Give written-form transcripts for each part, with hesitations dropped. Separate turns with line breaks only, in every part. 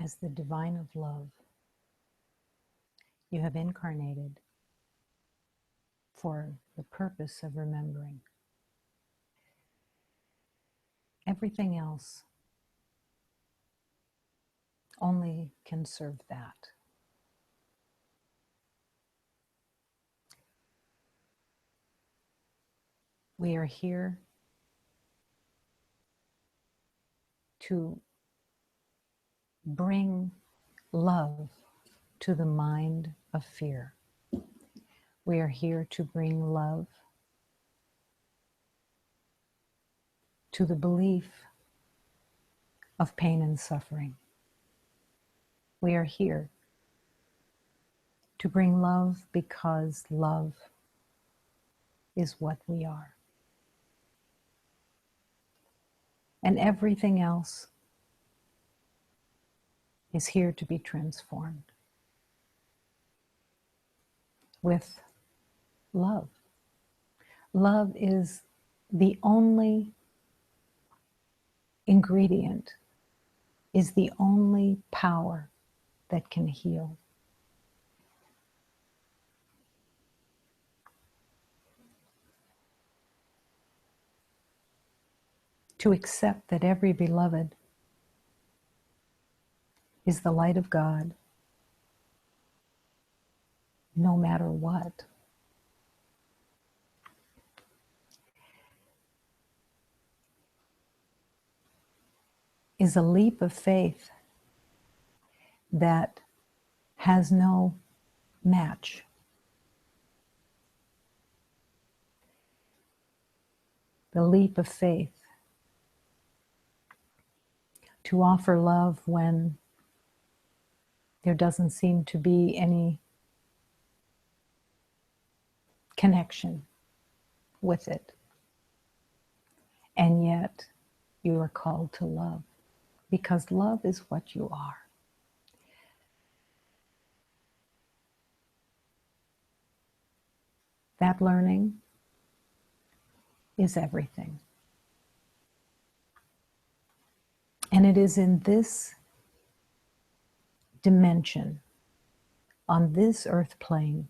As the divine of love, you have incarnated for the purpose of remembering. Everything else only can serve that. We are here to bring love to the mind of fear. We are here to bring love to the belief of pain and suffering. We are here to bring love because love is what we are. And everything else is here to be transformed with love. Love is the only ingredient, is the only power that can heal. To accept that every beloved is the light of God, no matter what. Is a leap of faith that has no match. The leap of faith to offer love when there doesn't seem to be any connection with it. And yet you are called to love because love is what you are. That learning is everything. And it is in this dimension, on this earth plane,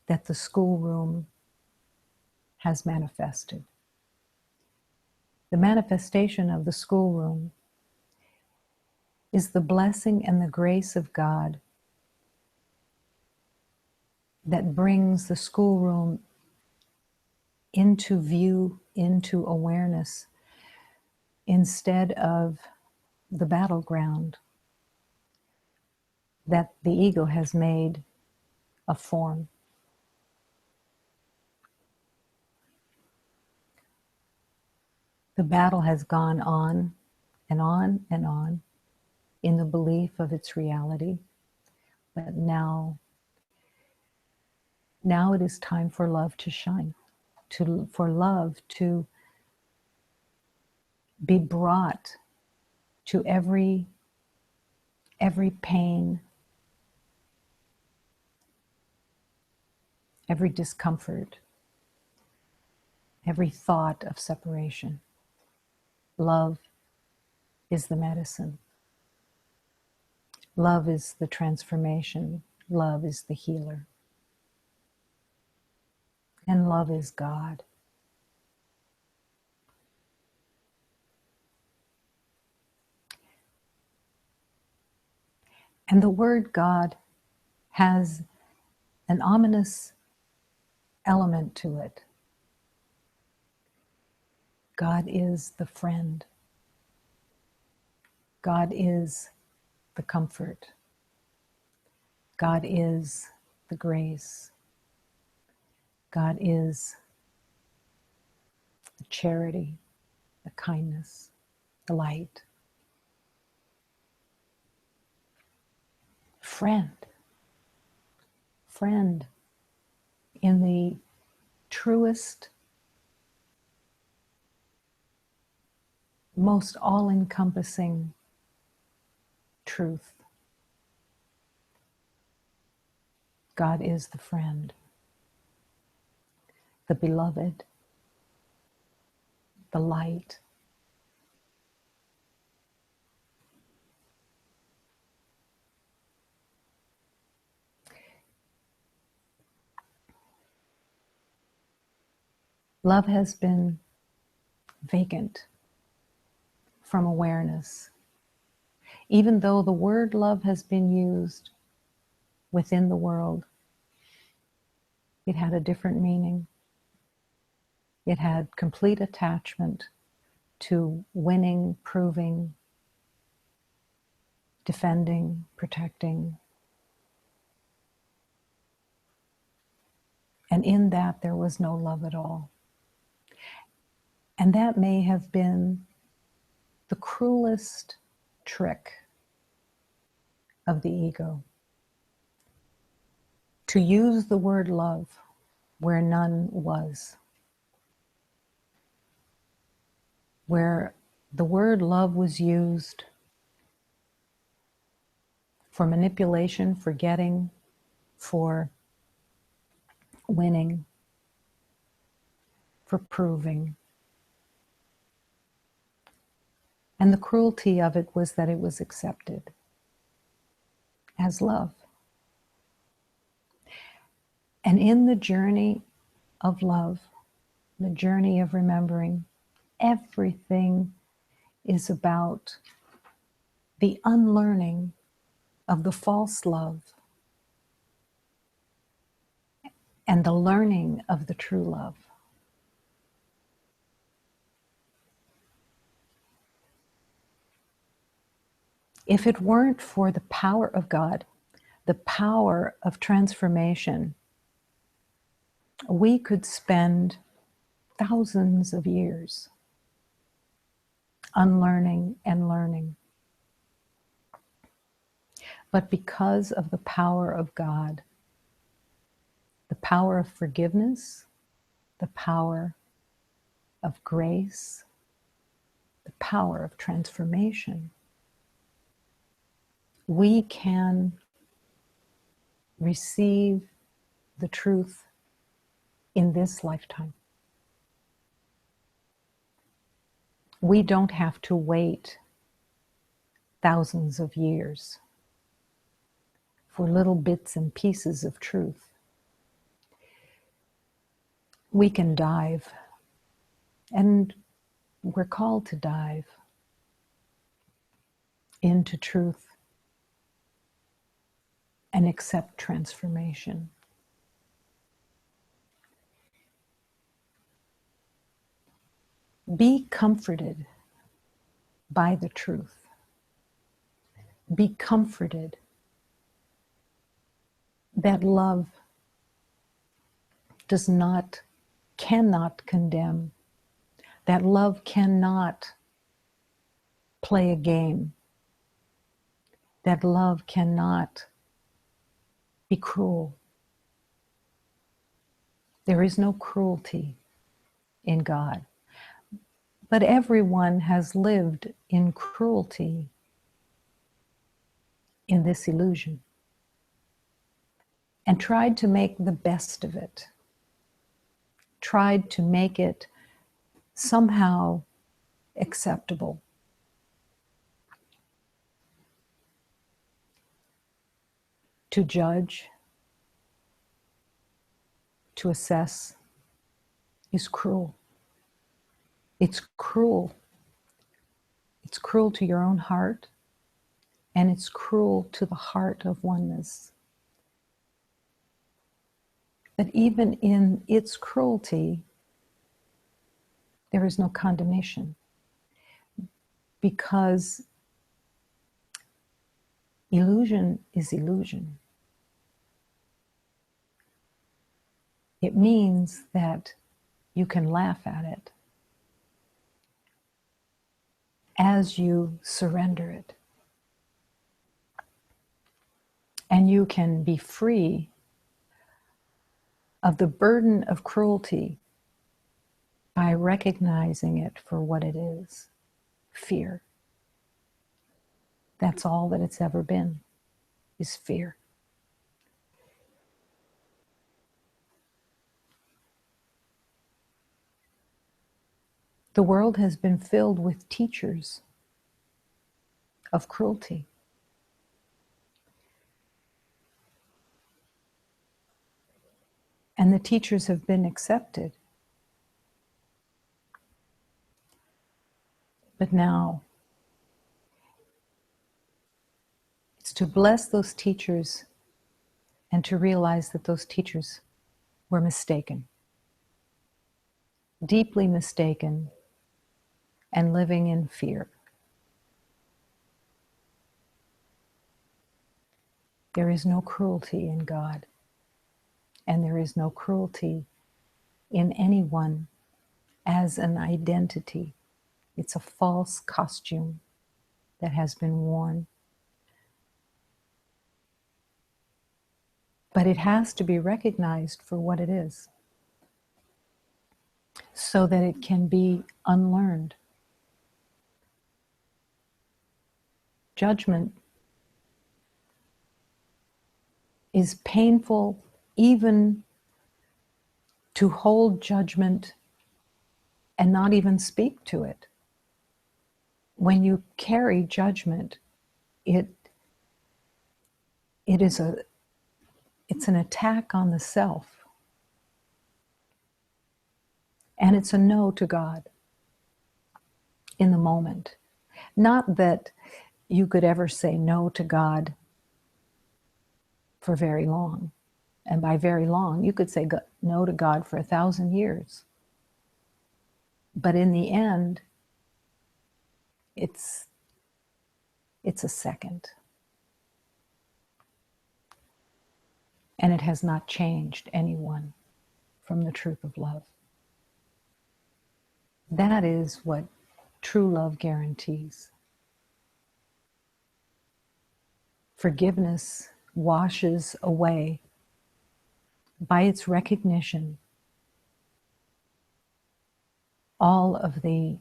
that the schoolroom has manifested. The manifestation of the schoolroom is the blessing and the grace of God that brings the schoolroom into view, into awareness, instead of the battleground that the ego has made a form. The battle has gone on and on and on in the belief of its reality, but now it is time for love to shine, for love to be brought to every pain, every discomfort, every thought of separation. Love is the medicine. Love is the transformation. Love is the healer. And love is God. And the word God has an ominous element to it. God is the friend. God is the comfort. God is the grace. God is the charity, the kindness, the light. Friend in the truest, most all-encompassing truth. God is the friend, the beloved, the light. Love has been vacant from awareness. Even though the word love has been used within the world, it had a different meaning. It had complete attachment to winning, proving, defending, protecting. And in that, there was no love at all. And that may have been the cruelest trick of the ego, to use the word love where none was, where the word love was used for manipulation, for getting, for winning, for proving. And the cruelty of it was that it was accepted as love. And in the journey of love, the journey of remembering, everything is about the unlearning of the false love and the learning of the true love. If it weren't for the power of God, the power of transformation, we could spend thousands of years unlearning and learning. But because of the power of God, the power of forgiveness, the power of grace, the power of transformation, we can receive the truth in this lifetime. We don't have to wait thousands of years for little bits and pieces of truth. We can dive, and we're called to dive into truth and accept transformation. Be comforted by the truth. Be comforted that love cannot condemn, that love cannot play a game, that love cannot be cruel. There is no cruelty in God. But everyone has lived in cruelty in this illusion and tried to make the best of it, tried to make it somehow acceptable. To judge, to assess is cruel. It's cruel. It's cruel to your own heart, and it's cruel to the heart of oneness. But even in its cruelty, there is no condemnation, because illusion is illusion. It means that you can laugh at it as you surrender it. And you can be free of the burden of cruelty by recognizing it for what it is, fear. That's all that it's ever been, is fear. The world has been filled with teachers of cruelty. And the teachers have been accepted But now, it's to bless those teachers and to realize that those teachers were mistaken, deeply mistaken, and living in fear. There is no cruelty in God, and there is no cruelty in anyone as an identity. It's a false costume that has been worn. But it has to be recognized for what it is, so that it can be unlearned. Judgment is painful, even to hold judgment and not even speak to it. When you carry judgment, it's an attack on the self. And it's a no to God in the moment. Not that you could ever say no to God for very long. And by very long, you could say no to God for 1,000 years. But in the end, it's a second. And it has not changed anyone from the truth of love. That is what true love guarantees. Forgiveness washes away, by its recognition, all of the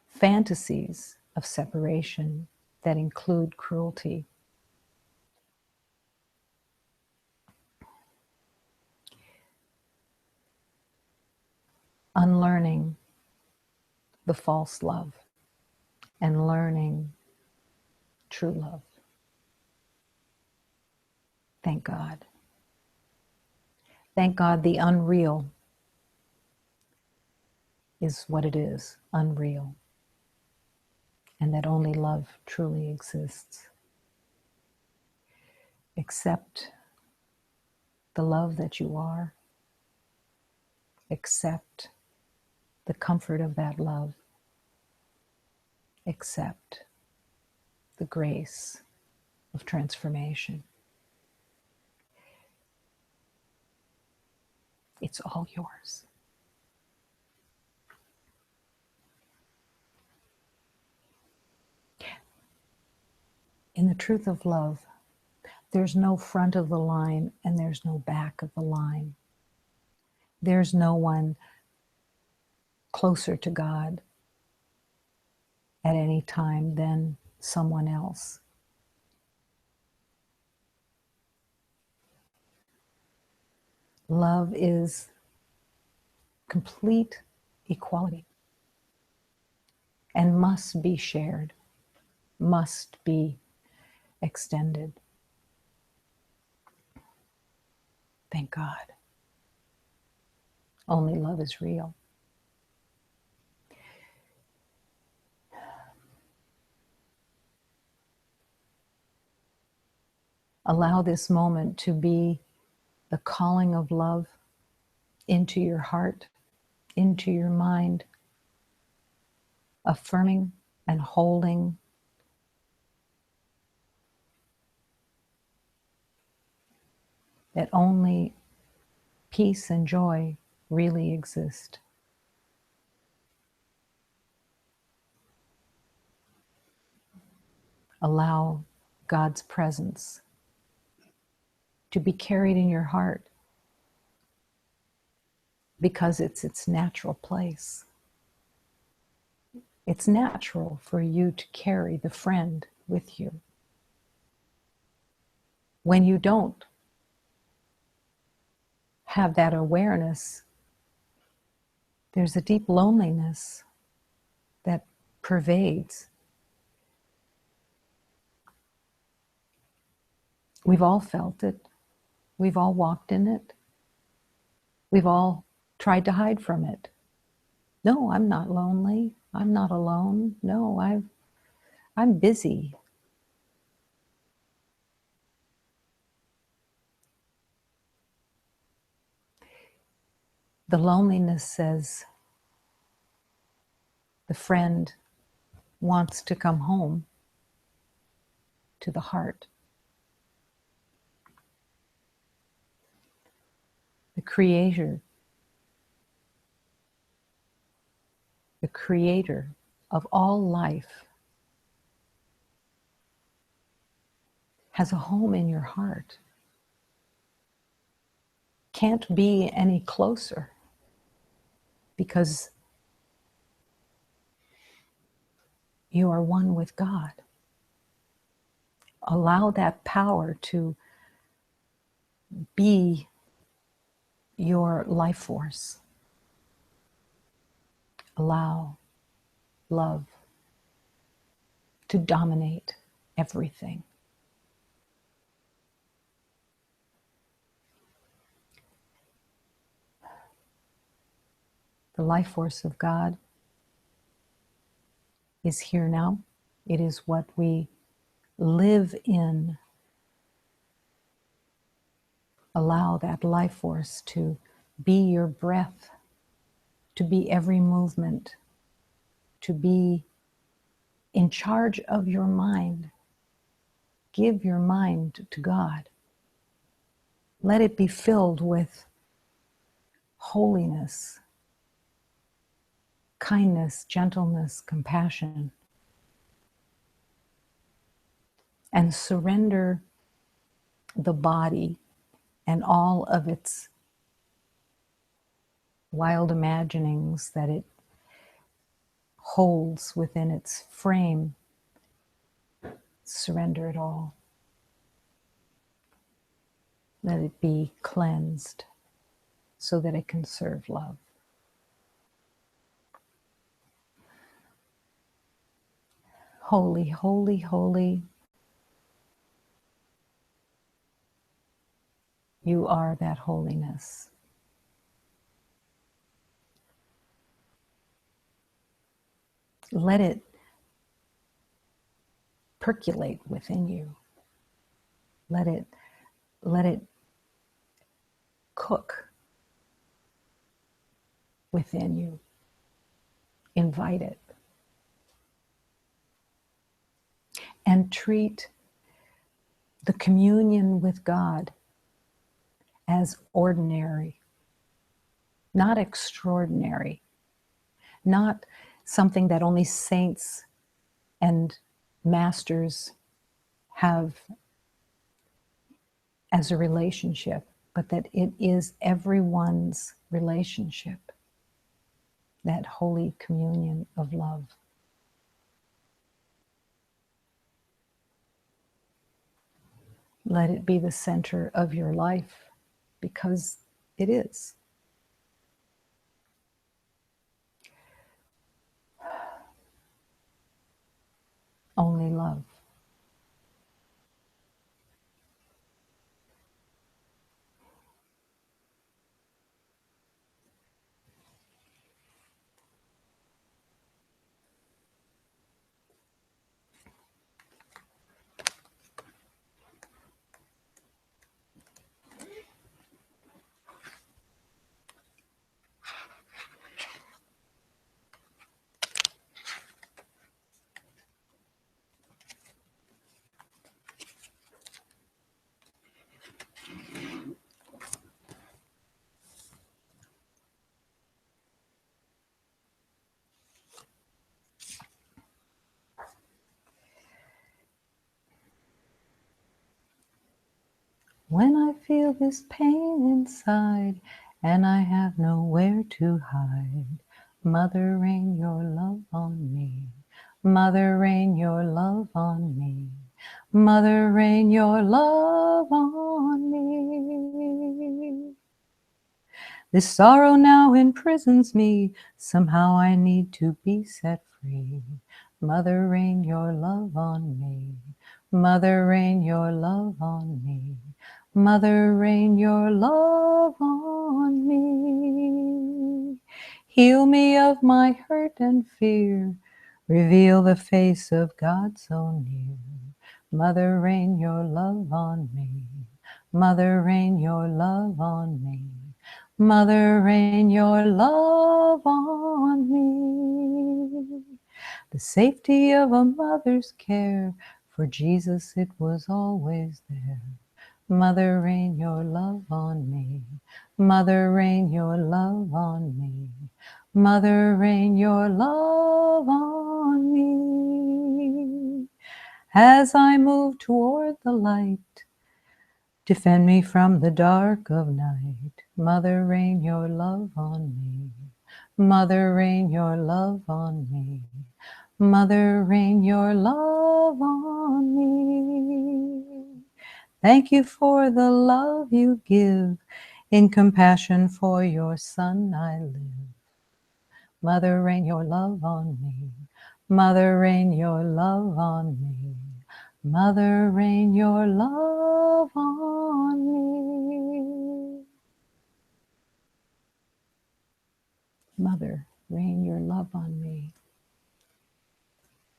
fantasies of separation that include cruelty. Unlearning the false love and learning true love. Thank God. Thank God the unreal is what it is, unreal. And that only love truly exists. Accept the love that you are. Accept the comfort of that love. Accept the grace of transformation. It's all yours. In the truth of love, there's no front of the line and there's no back of the line. There's no one closer to God at any time than someone else. Love is complete equality and must be shared, must be extended. Thank God. Only love is real. Allow this moment to be the calling of love into your heart, into your mind, affirming and holding that only peace and joy really exist. Allow God's presence to be carried in your heart because it's its natural place. It's natural for you to carry the friend with you. When you don't have that awareness, there's a deep loneliness that pervades. We've all felt it. We've all walked in it. We've all tried to hide from it. No, I'm not lonely. I'm not alone. No, I'm busy. The loneliness says the friend wants to come home to the heart. The creator of all life has a home in your heart. Can't be any closer because you are one with God. Allow that power to be your life force. Allow love to dominate everything. The life force of God is here now. It is what we live in. Allow that life force to be your breath, to be every movement, to be in charge of your mind. Give your mind to God. Let it be filled with holiness, kindness, gentleness, compassion. And surrender the body and all of its wild imaginings that it holds within its frame. Surrender it all. Let it be cleansed so that it can serve love. Holy, holy, holy. You are that holiness. Let it percolate within you. Let it cook within you. Invite it. And treat the communion with God as ordinary, not extraordinary, not something that only saints and masters have as a relationship, but that it is everyone's relationship, that holy communion of love. Let it be the center of your life, because it is. Only love. When I feel this pain inside and I have nowhere to hide, Mother, rain your love on me. Mother, rain your love on me. Mother, rain your love on me. This sorrow now imprisons me. Somehow I need to be set free. Mother, rain your love on me. Mother, rain your love on me. Mother, rain your love on me. Heal me of my hurt and fear. Reveal the face of God so near. Mother, rain your love on me. Mother, rain your love on me. Mother, rain your love on me. The safety of a mother's care, for Jesus it was always there. Mother, rain your love on me. Mother, rain your love on me. Mother, rain your love on me. As I move toward the light, defend me from the dark of night. Mother, rain your love on me. Mother, rain your love on me. Mother, rain your love on me. Thank you for the love you give. In compassion for your Son I live. Mother, rain your love on me. Mother, rain your love on me. Mother, rain your love on me. Mother, rain your love on me.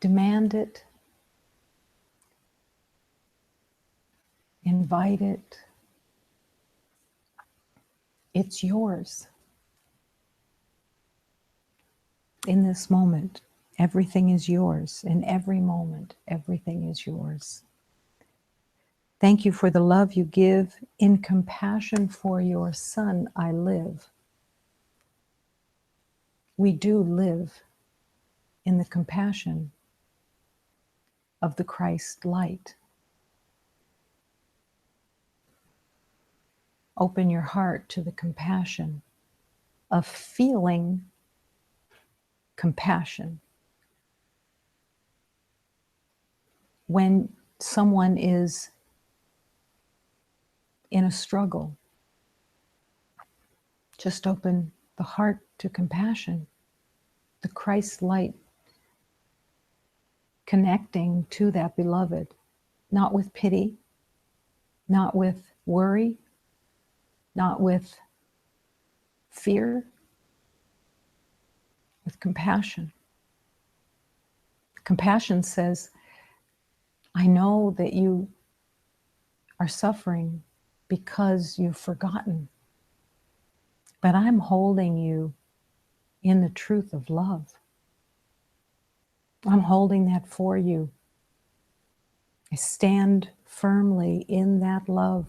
Demand it. Invite it. It's yours. In this moment, everything is yours. In every moment, everything is yours. Thank you for the love you give. In compassion for your Son, I live. We do live in the compassion of the Christ light. Open your heart to the compassion of feeling compassion. When someone is in a struggle, just open the heart to compassion, the Christ light connecting to that beloved, not with pity, not with worry, not with fear, with compassion. Compassion says, I know that you are suffering because you've forgotten, but I'm holding you in the truth of love. I'm holding that for you. I stand firmly in that love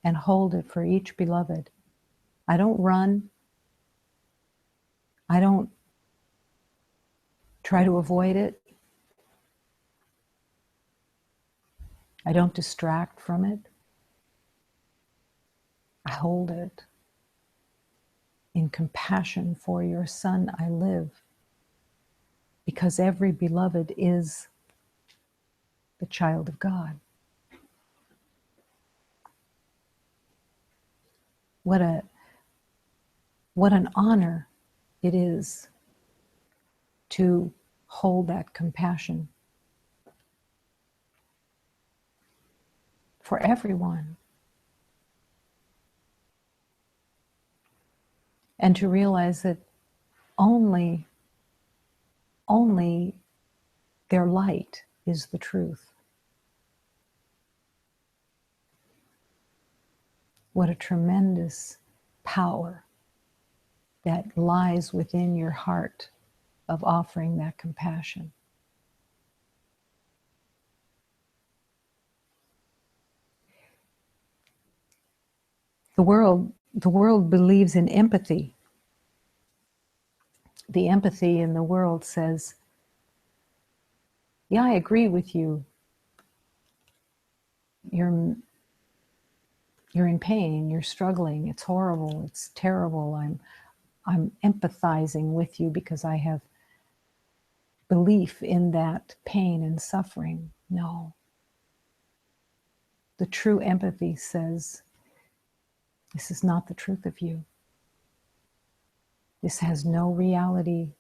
and hold it for each beloved. I don't run. I don't try to avoid it. I don't distract from it. I hold it. In compassion for your Son, I live. Because every beloved is the child of God. What an honor it is to hold that compassion for everyone. And to realize that only their light is the truth. What a tremendous power that lies within your heart of offering that compassion. The world believes in empathy. The empathy in the world says, yeah, I agree with you. You're in pain, you're struggling, it's horrible, it's terrible. I'm empathizing with you because I have belief in that pain and suffering. No. The true empathy says, this is not the truth of you. This has no reality.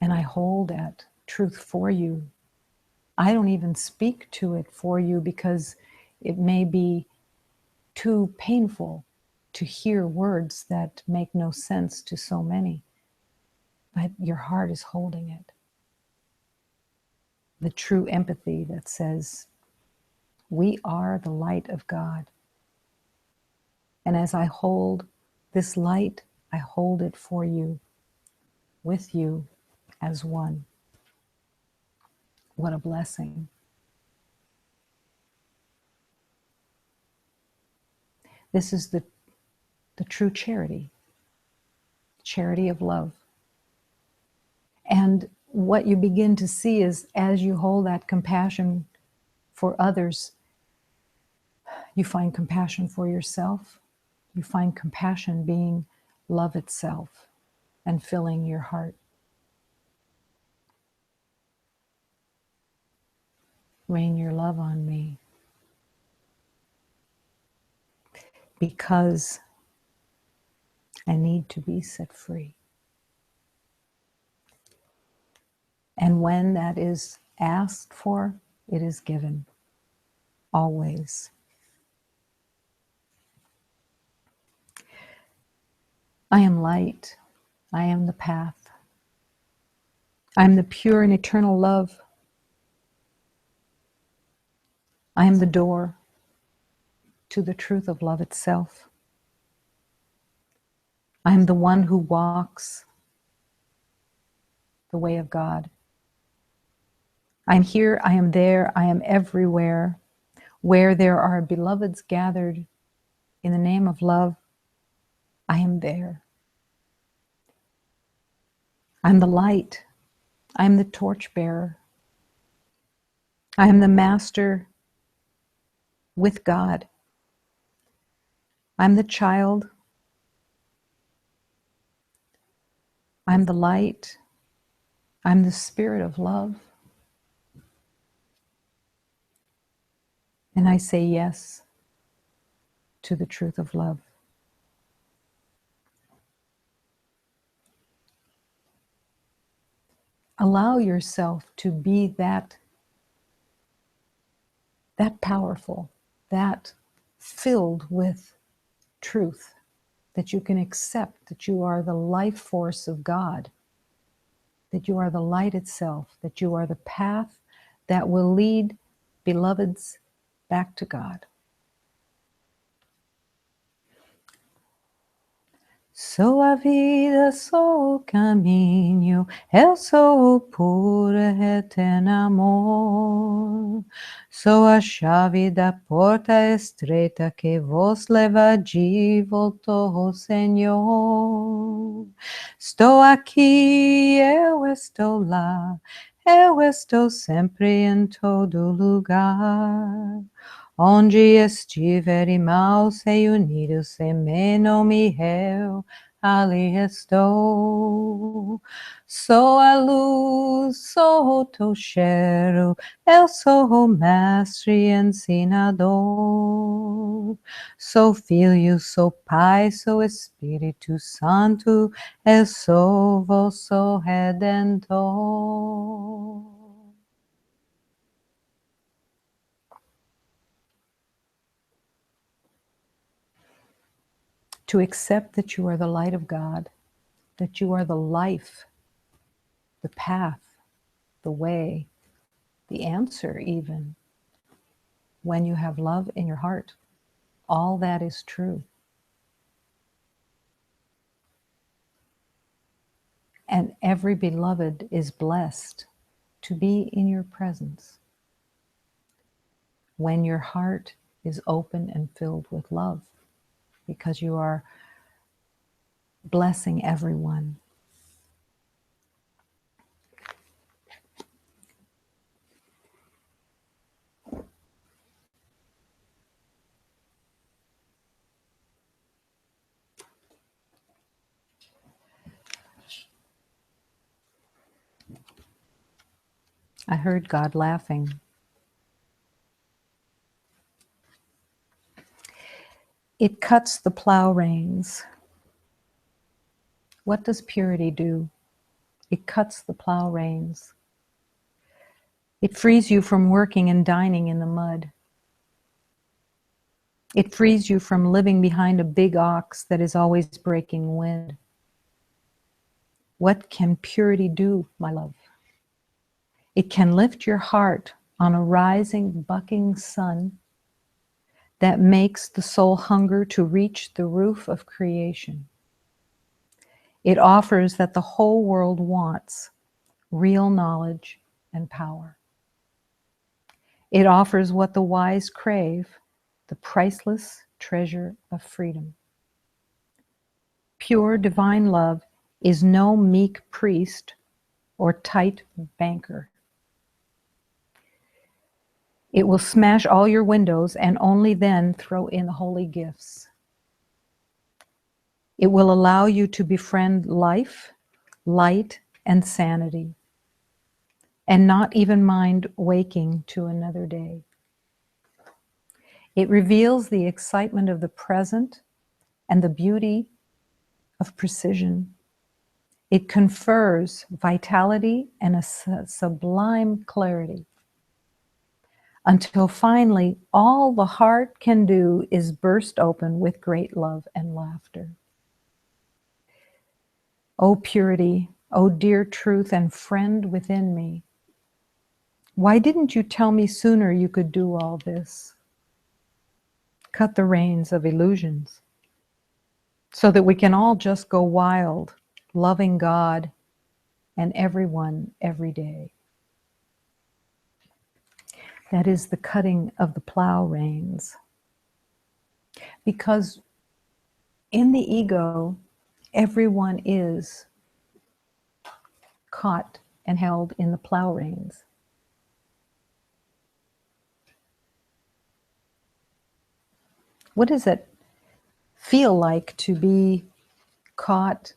And I hold that truth for you. I don't even speak to it for you because it may be too painful to hear words that make no sense to so many, but your heart is holding it. The true empathy that says, we are the light of God. And as I hold this light, I hold it for you, with you, as one. What a blessing. This is the true charity of love. And what you begin to see is, as you hold that compassion for others, you find compassion for yourself. You find compassion being love itself and filling your heart. Rain your love on me, because I need to be set free. And when that is asked for, it is given. Always. I am light. I am the path. I am the pure and eternal love. I am the door to the truth of love itself. I am the one who walks the way of God. I am here, I am there, I am everywhere. Where there are beloveds gathered in the name of love, I am there. I'm the light. I'm the torchbearer. I am the master with God. I'm the child. I'm the light. I'm the spirit of love. And I say yes to the truth of love. Allow yourself to be that powerful, that filled with truth, that you can accept that you are the life force of God, that you are the light itself, that you are the path that will lead beloveds back to God. Sou a vida, sou o caminho, eu sou o puro e eterno amor. Sou a chave da porta estreita que vos leva de volta ao Senhor. Estou aqui, eu estou lá, eu estou sempre em todo lugar. Onde estiver irmãos e unidos em meu nome eu, ali estou. Sou a luz, sou o teu cheiro, eu sou o mestre ensinador. Sou filho, sou pai, sou Espírito Santo, eu sou vosso Redentor. To accept that you are the light of God, that you are the life, the path, the way, the answer even. When you have love in your heart, all that is true. And every beloved is blessed to be in your presence when your heart is open and filled with love, because you are blessing everyone. I heard God laughing. It cuts the plow reins. What does purity do? It cuts the plow reins. It frees you from working and dining in the mud. It frees you from living behind a big ox that is always breaking wind. What can purity do, my love? It can lift your heart on a rising, bucking sun that makes the soul hunger to reach the roof of creation. It offers that the whole world wants real knowledge and power. It offers what the wise crave, the priceless treasure of freedom. Pure divine love is no meek priest or tight banker. It will smash all your windows and only then throw in holy gifts. It will allow you to befriend life, light, and sanity, and not even mind waking to another day. It reveals the excitement of the present and the beauty of precision. It confers vitality and a sublime clarity, until finally all the heart can do is burst open with great love and laughter. O purity, O dear truth and friend within me, why didn't you tell me sooner you could do all this? Cut the reins of illusions so that we can all just go wild, loving God and everyone every day. That is the cutting of the plow reins. Because in the ego, everyone is caught and held in the plow reins. What does it feel like to be caught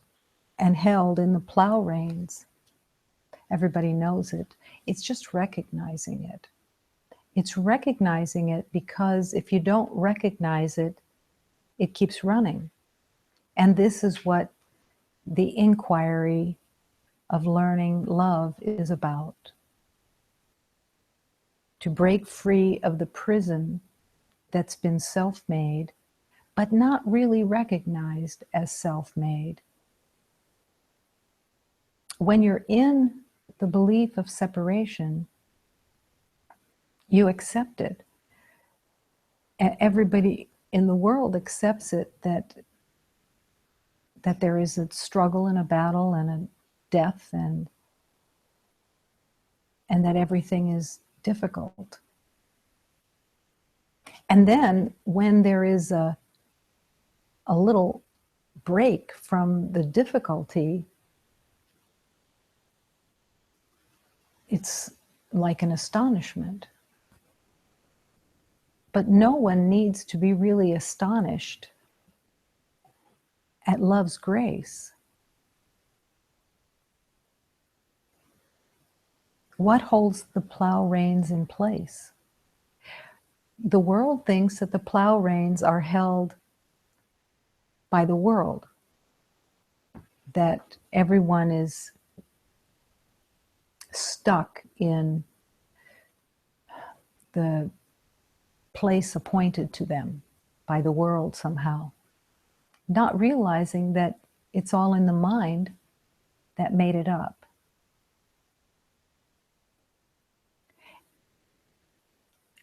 and held in the plow reins? Everybody knows it. It's just recognizing it. It's recognizing it because if you don't recognize it, it keeps running. And this is what the inquiry of learning love is about. To break free of the prison that's been self-made, but not really recognized as self-made. When you're in the belief of separation, you accept it. Everybody in the world accepts it, that there is a struggle and a battle and a death, and that everything is difficult. And then when there is a little break from the difficulty, it's like an astonishment. But no one needs to be really astonished at love's grace. What holds the plow reins in place? The world thinks that the plow reins are held by the world, that everyone is stuck in the place appointed to them by the world somehow, not realizing that it's all in the mind that made it up.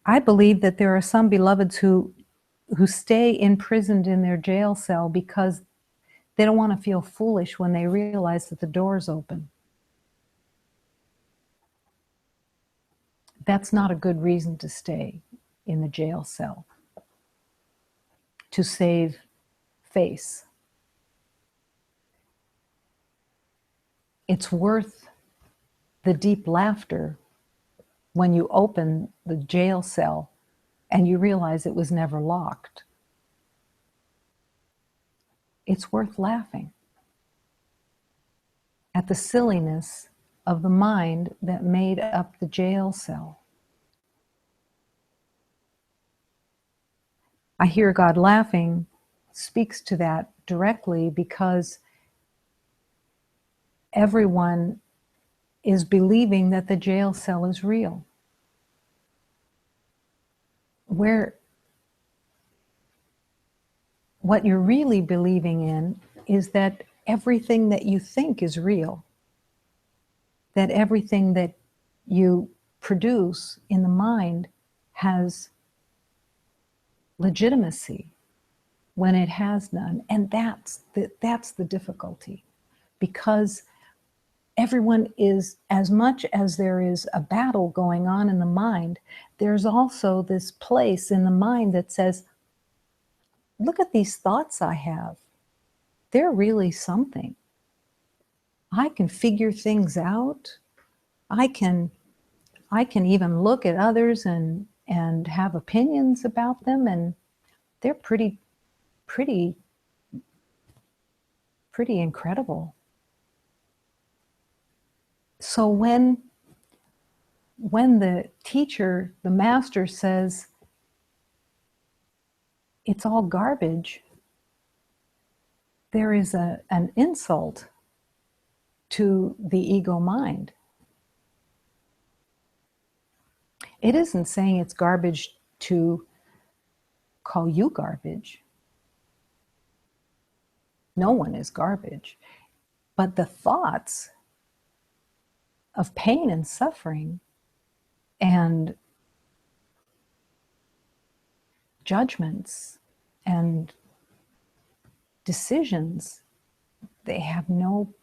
I believe that there are some beloveds who stay imprisoned in their jail cell because they don't want to feel foolish when they realize that the door's open. That's not a good reason to stay in the jail cell, to save face. It's worth the deep laughter when you open the jail cell and you realize it was never locked. It's worth laughing at the silliness of the mind that made up the jail cell. I hear God laughing speaks to that directly because everyone is believing that the jail cell is real. Where what you're really believing in is that everything that you think is real, that everything that you produce in the mind has legitimacy when it has none. And that's the difficulty, because everyone is, as much as there is a battle going on in the mind, there's also this place in the mind that says, look at these thoughts I have. They're really something. I can figure things out. I can even look at others and have opinions about them, and they're pretty incredible. So when the teacher, the master, says it's all garbage, there is an insult to the ego mind. It isn't saying it's garbage to call you garbage. No one is garbage. But the thoughts of pain and suffering and judgments and decisions, they have no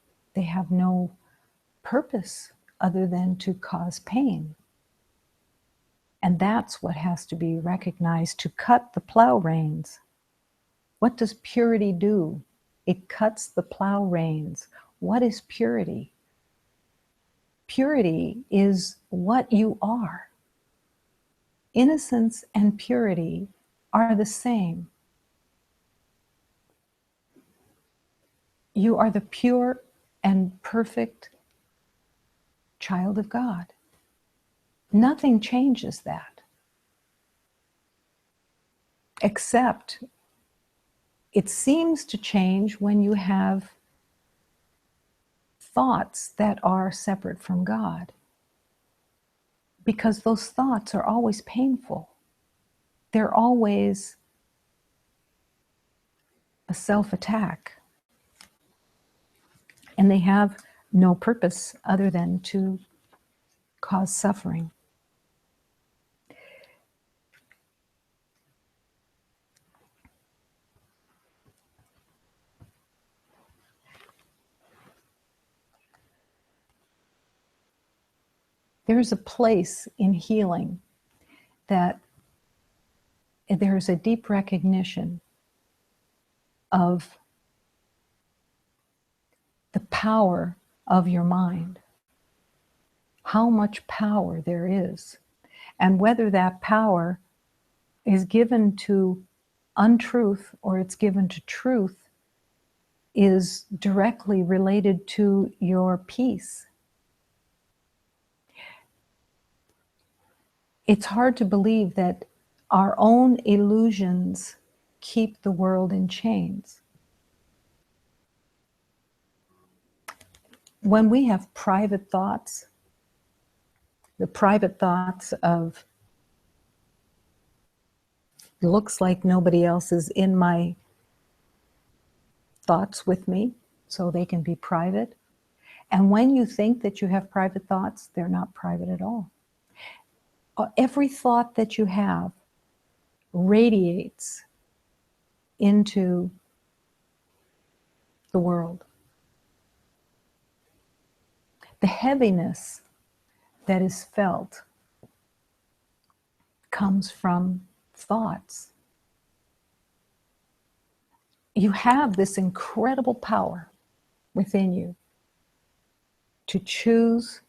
purpose other than to cause pain. And that's what has to be recognized, to cut the plow reins. What does purity do? It cuts the plow reins. What is purity? Purity is what you are. Innocence and purity are the same. You are the pure and perfect child of God. Nothing changes that, except it seems to change when you have thoughts that are separate from God, because those thoughts are always painful. They're always a self-attack, and they have no purpose other than to cause suffering. There's a place in healing that there's a deep recognition of the power of your mind, how much power there is, and whether that power is given to untruth or it's given to truth is directly related to your peace. It's hard to believe that our own illusions keep the world in chains. When we have private thoughts, the private thoughts of, looks like nobody else is in my thoughts with me, so they can be private. And when you think that you have private thoughts, they're not private at all. Every thought that you have radiates into the world. The heaviness that is felt comes from thoughts. You have this incredible power within you to choose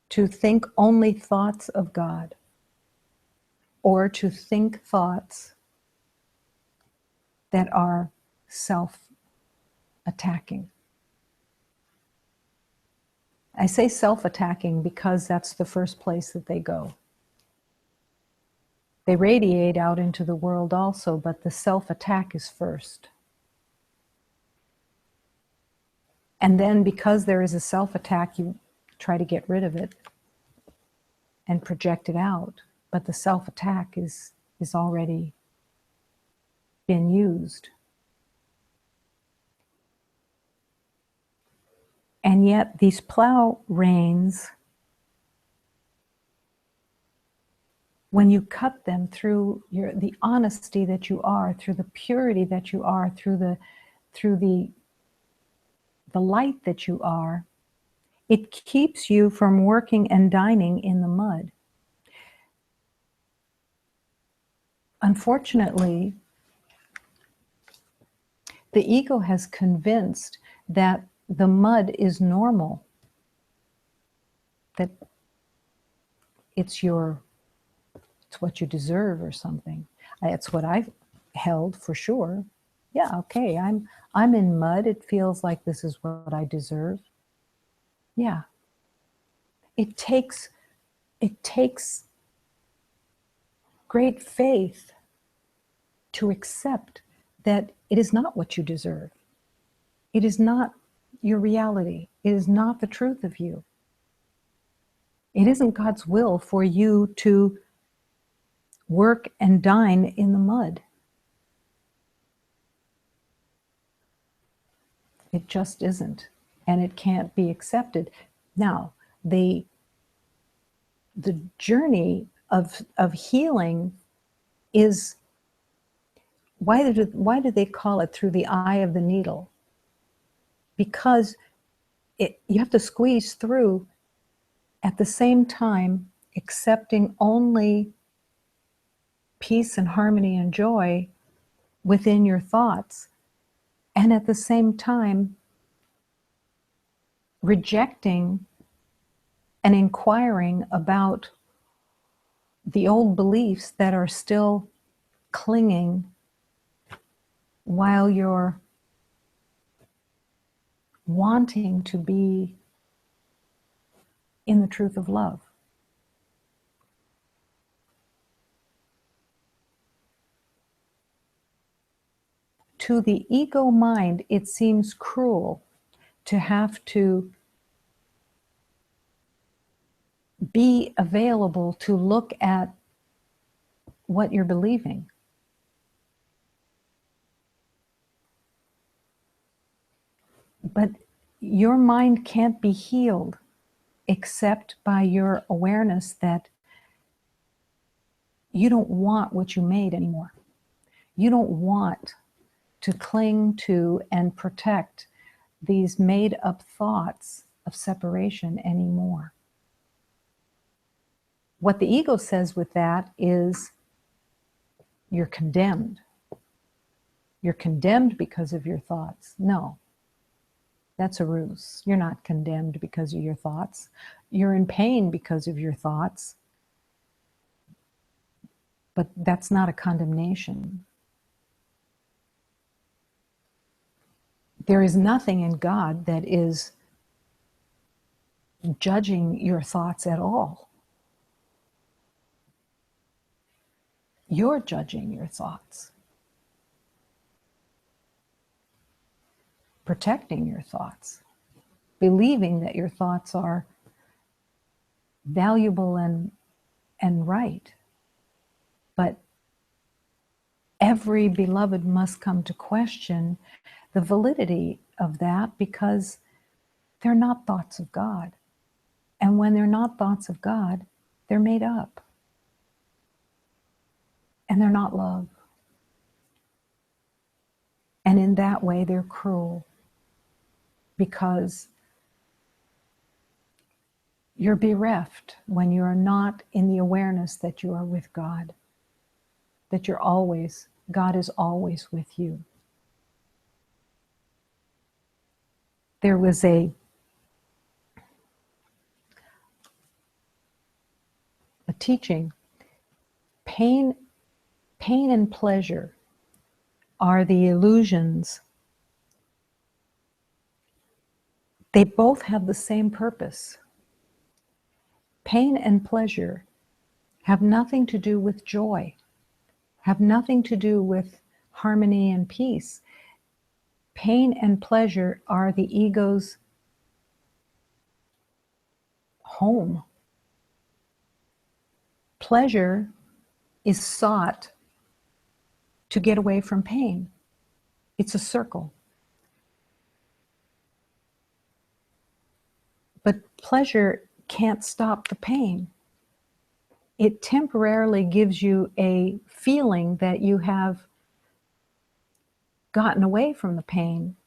to think only thoughts of God, or to think thoughts that are self-attacking. I say self-attacking because that's the first place that they go. They radiate out into the world also, but the self-attack is first. And then because there is a self-attack, you try to get rid of it and project it out. But the self-attack is already been used. And yet these plow reins, when you cut them through the honesty that you are, through the purity that you are, through the light that you are, it keeps you from working and dining in the mud. Unfortunately, the ego has convinced that the mud is normal, that it's what you deserve or something. That's what I've held for sure. Yeah, okay, I'm in mud. It feels like this is what I deserve. Yeah. It takes great faith to accept that it is not what you deserve. It is not your reality. It is not the truth of you. It isn't God's will for you to work and dine in the mud. It just isn't, and it can't be accepted. Now, the journey of healing is, why do they call it through the eye of the needle? Because you have to squeeze through, at the same time accepting only peace and harmony and joy within your thoughts, and at the same time rejecting and inquiring about the old beliefs that are still clinging while you're wanting to be in the truth of love. To the ego mind, it seems cruel to have to be available to look at what you're believing. But your mind can't be healed except by your awareness that you don't want what you made anymore. You don't want to cling to and protect these made up thoughts of separation anymore. What the ego says with that is, you're condemned. You're condemned because of your thoughts. No, that's a ruse. You're not condemned because of your thoughts. You're in pain because of your thoughts. But that's not a condemnation. There is nothing in God that is judging your thoughts at all. You're judging your thoughts, protecting your thoughts, believing that your thoughts are valuable and right. But every beloved must come to question the validity of that, because they're not thoughts of God. And when they're not thoughts of God, they're made up. And they're not love. And in that way, they're cruel, because you're bereft when you are not in the awareness that you are with God, that God is always with you. There was a teaching, pain and pleasure are the illusions. They both have the same purpose. Pain and pleasure have nothing to do with joy, have nothing to do with harmony and peace. Pain and pleasure are the ego's home. Pleasure is sought to get away from pain. It's a circle. But pleasure can't stop the pain. It temporarily gives you a feeling that you have gotten away from the pain,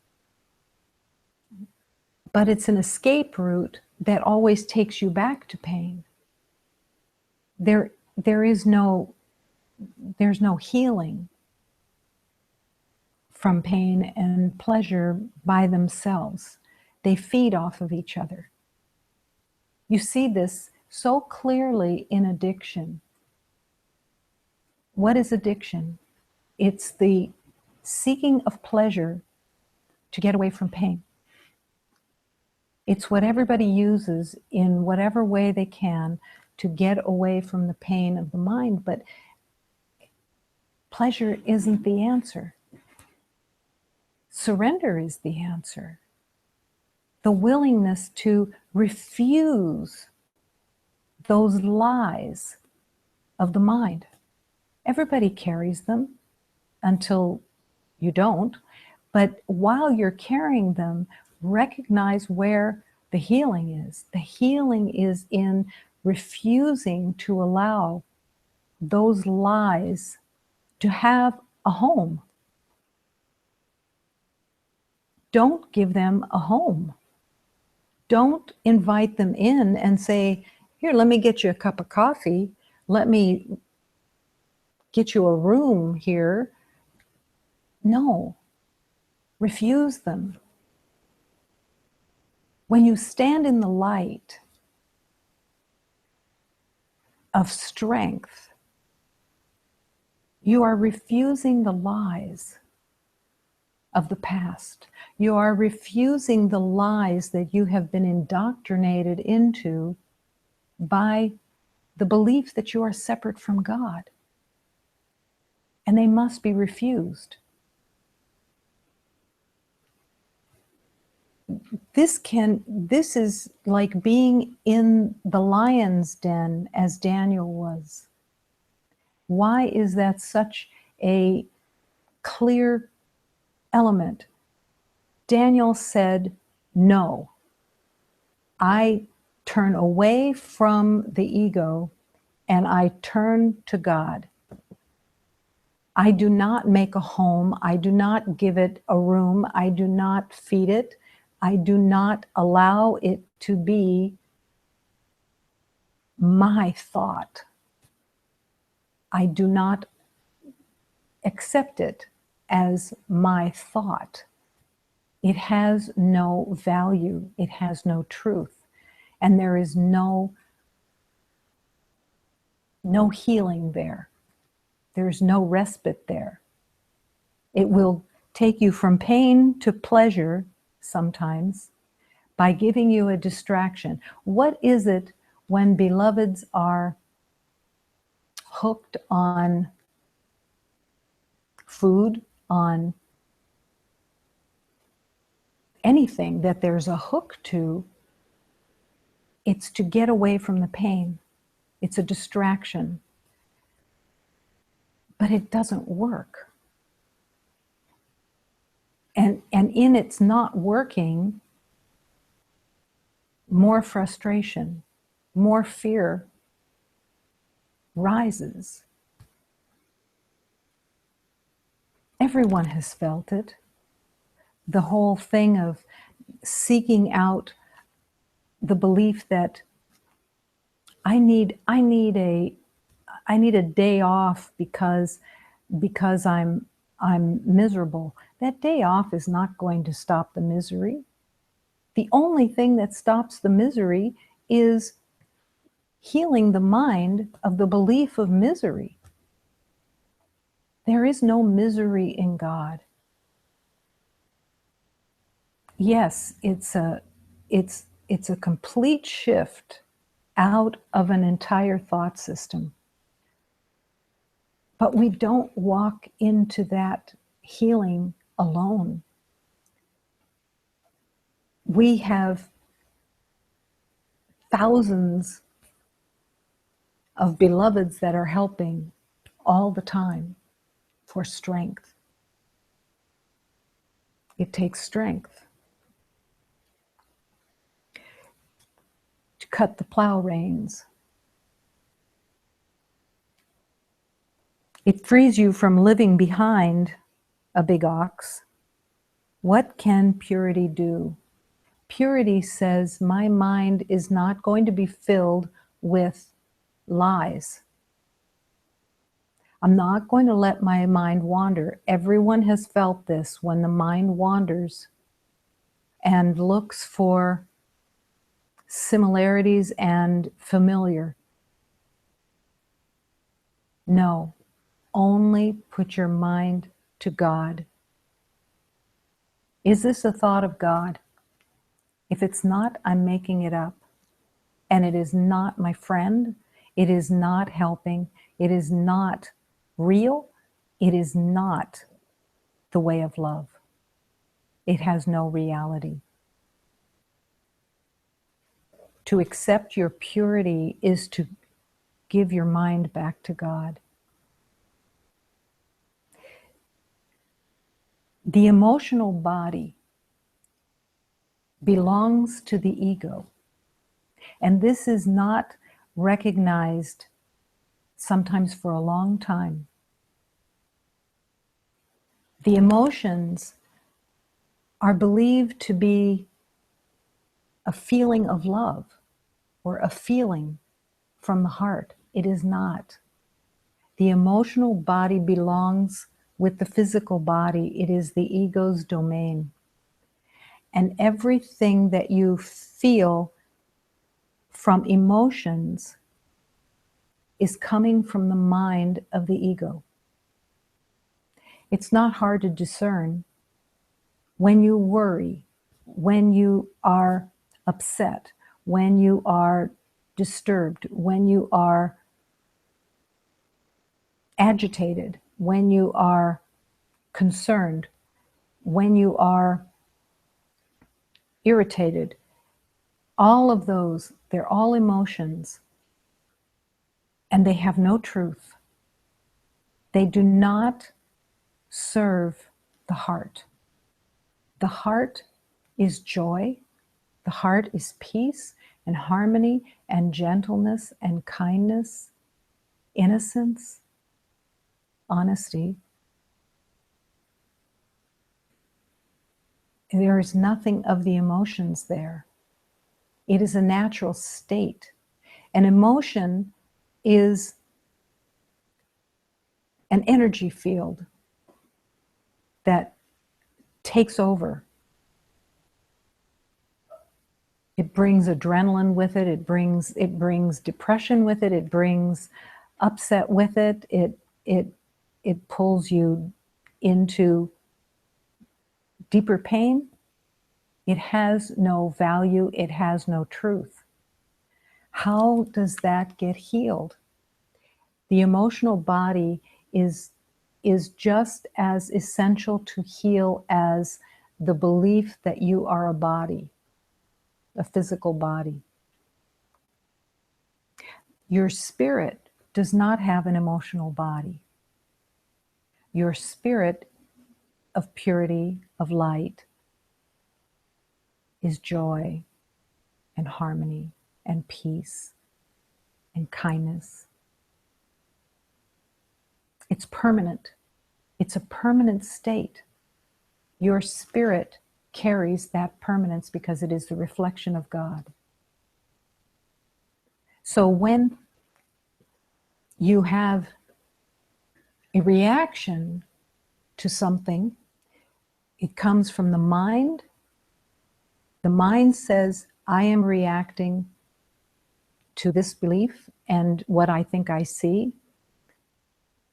but it's an escape route that always takes you back to pain. There's no healing from pain and pleasure by themselves. They feed off of each other. You see this so clearly in addiction. What is addiction? It's the seeking of pleasure to get away from pain. It's what everybody uses in whatever way they can to get away from the pain of the mind, but pleasure isn't the answer. Surrender is the answer. The willingness to refuse those lies of the mind. Everybody carries them until you don't, but while you're carrying them, recognize where the healing is. The healing is in refusing to allow those lies to have a home. Don't give them a home. Don't invite them in and say, here, let me get you a cup of coffee. Let me get you a room here. No, refuse them. When you stand in the light of strength, you are refusing the lies of the past. You are refusing the lies that you have been indoctrinated into by the belief that you are separate from God. And they must be refused. This is like being in the lion's den as Daniel was. Why is that such a clear element? Daniel said, no, I turn away from the ego and I turn to God. I do not make a home. I do not give it a room. I do not feed it. I do not allow it to be my thought. I do not accept it as my thought. It has no value. It has no truth. And there is no healing there. There's no respite there. It will take you from pain to pleasure sometimes by giving you a distraction. What is it when beloveds are hooked on food, on anything that there's a hook to? It's to get away from the pain. It's a distraction. But it doesn't work. And in its not working, more frustration, more fear rises. Everyone has felt it. The whole thing of seeking out the belief that I need a day off because I'm miserable. That day off is not going to stop the misery. The only thing that stops the misery is healing the mind of the belief of misery. There is no misery in God. Yes, it's a complete shift out of an entire thought system. But we don't walk into that healing alone. We have thousands of beloveds that are helping all the time. for strength. It takes strength to cut the plow reins. It frees you from living behind a big ox. What can purity do? Purity says, my mind is not going to be filled with lies. I'm not going to let my mind wander. Everyone has felt this when the mind wanders and looks for similarities and familiar. No, only put your mind to God. Is this a thought of God? If it's not, I'm making it up. And it is not my friend. It is not helping. It is not real. It is not the way of love. It has no reality. To accept your purity is to give your mind back to God. The emotional body belongs to the ego. And this is not recognized sometimes for a long time. The emotions are believed to be a feeling of love or a feeling from the heart. It is not. The emotional body belongs with the physical body. It is the ego's domain. And everything that you feel from emotions is coming from the mind of the ego. It's not hard to discern when you worry, when you are upset, when you are disturbed, when you are agitated, when you are concerned, when you are irritated. All of those, they're all emotions, and they have no truth. They do not serve the heart. The heart is joy. The heart is peace and harmony and gentleness and kindness, innocence, honesty. There is nothing of the emotions there. It is a natural state. An emotion is an energy field that takes over. It brings adrenaline with it. It brings depression with it. It brings upset with it. It pulls you into deeper pain. It has no value. It has no truth. How does that get healed? The emotional body is just as essential to heal as the belief that you are a body, a physical body. Your spirit does not have an emotional body. Your spirit of purity, of light, is joy and harmony and peace and kindness. It's permanent. It's a permanent state. Your spirit carries that permanence because it is the reflection of God. So when you have a reaction to something, it comes from the mind. The mind says, I am reacting to this belief and what I think I see.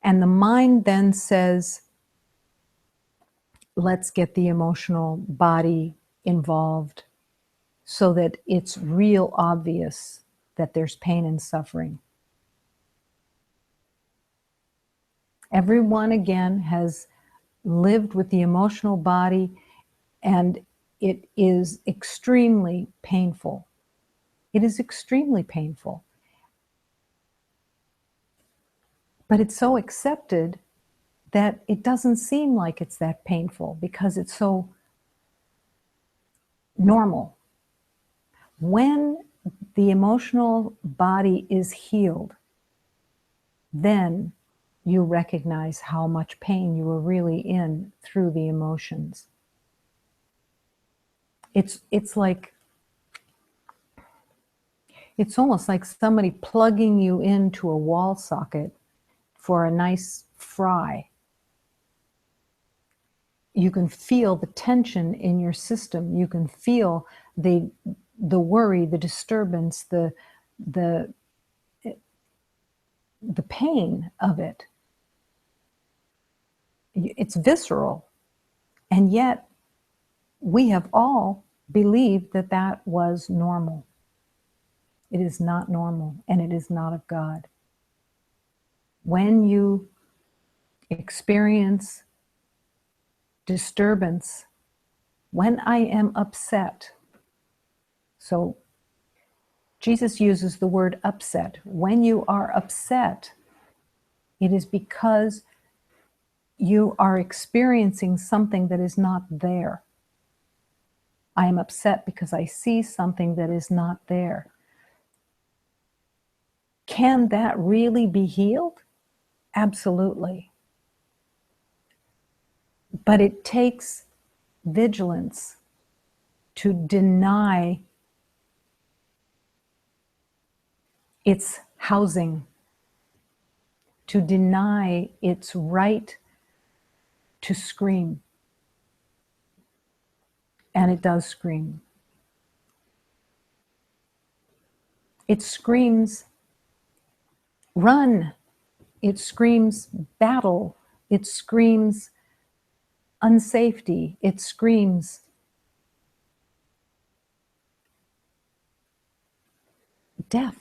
And the mind then says, let's get the emotional body involved so that it's real obvious that there's pain and suffering. Everyone, again, has lived with the emotional body, and it is extremely painful. It is extremely painful. But it's so accepted that it doesn't seem like it's that painful because it's so normal. When the emotional body is healed, then you recognize how much pain you were really in through the emotions. It's like, it's almost like somebody plugging you into a wall socket for a nice fry. You can feel the tension in your system. You can feel the worry, the disturbance, the pain of it. It's visceral. And yet we have all believed that that was normal. It is not normal, and it is not of God. When you experience disturbance, when I am upset, so Jesus uses the word upset. When you are upset, it is because you are experiencing something that is not there. I am upset because I see something that is not there. Can that really be healed? Absolutely. But it takes vigilance to deny its housing, to deny its right to scream. And it does scream. It screams, run. It screams battle. It screams unsafety. It screams death.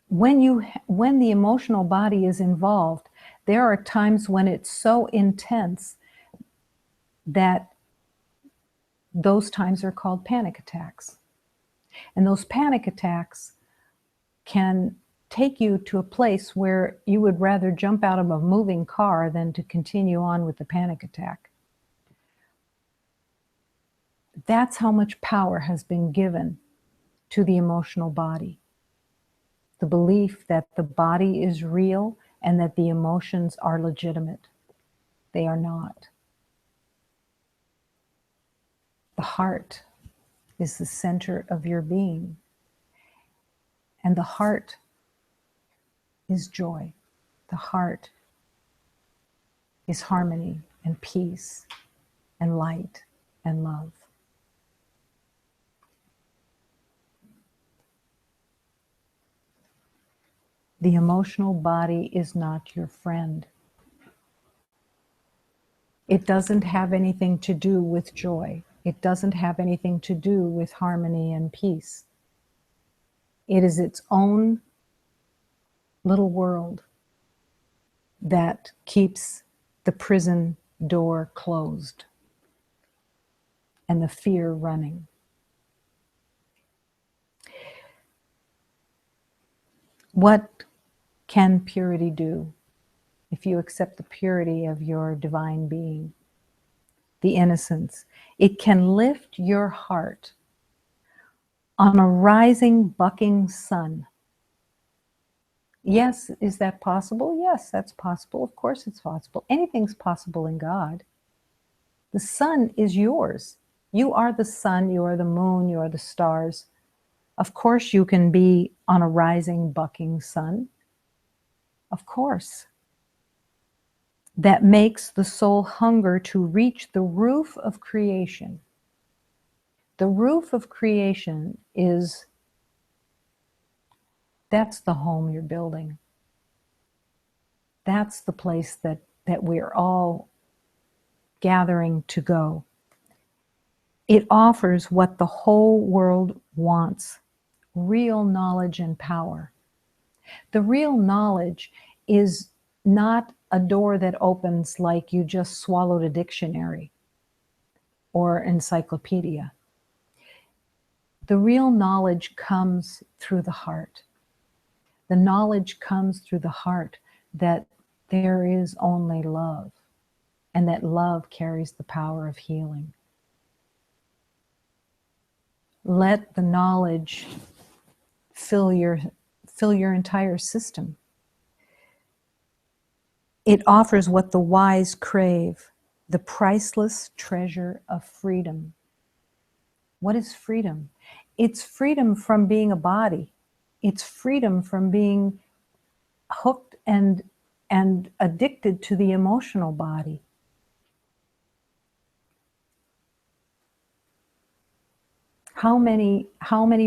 When the emotional body is involved, there are times when it's so intense that those times are called panic attacks. And those panic attacks can take you to a place where you would rather jump out of a moving car than to continue on with the panic attack. That's how much power has been given to the emotional body. The belief that the body is real and that the emotions are legitimate. They are not. The heart is the center of your being. And the heart is joy. The heart is harmony and peace and light and love. The emotional body is not your friend. It doesn't have anything to do with joy. It doesn't have anything to do with harmony and peace. It is its own little world that keeps the prison door closed and the fear running. What can purity do if you accept the purity of your divine being, the innocence? It can lift your heart on a rising, bucking sun. Yes, is that possible? Yes, that's possible. Of course it's possible. Anything's possible in God. The sun is yours. You are the sun, you are the moon, you are the stars. Of course you can be on a rising, bucking sun. Of course. That makes the soul hunger to reach the roof of creation. The roof of creation that's the home you're building. That's the place that we're all gathering to go. It offers what the whole world wants: real knowledge and power. The real knowledge is not a door that opens like you just swallowed a dictionary or encyclopedia. The real knowledge comes through the heart. The knowledge comes through the heart that there is only love, and that love carries the power of healing. Let the knowledge fill your entire system. It offers what the wise crave, the priceless treasure of freedom. What is freedom? It's freedom from being a body. It's freedom from being hooked and addicted to the emotional body. How many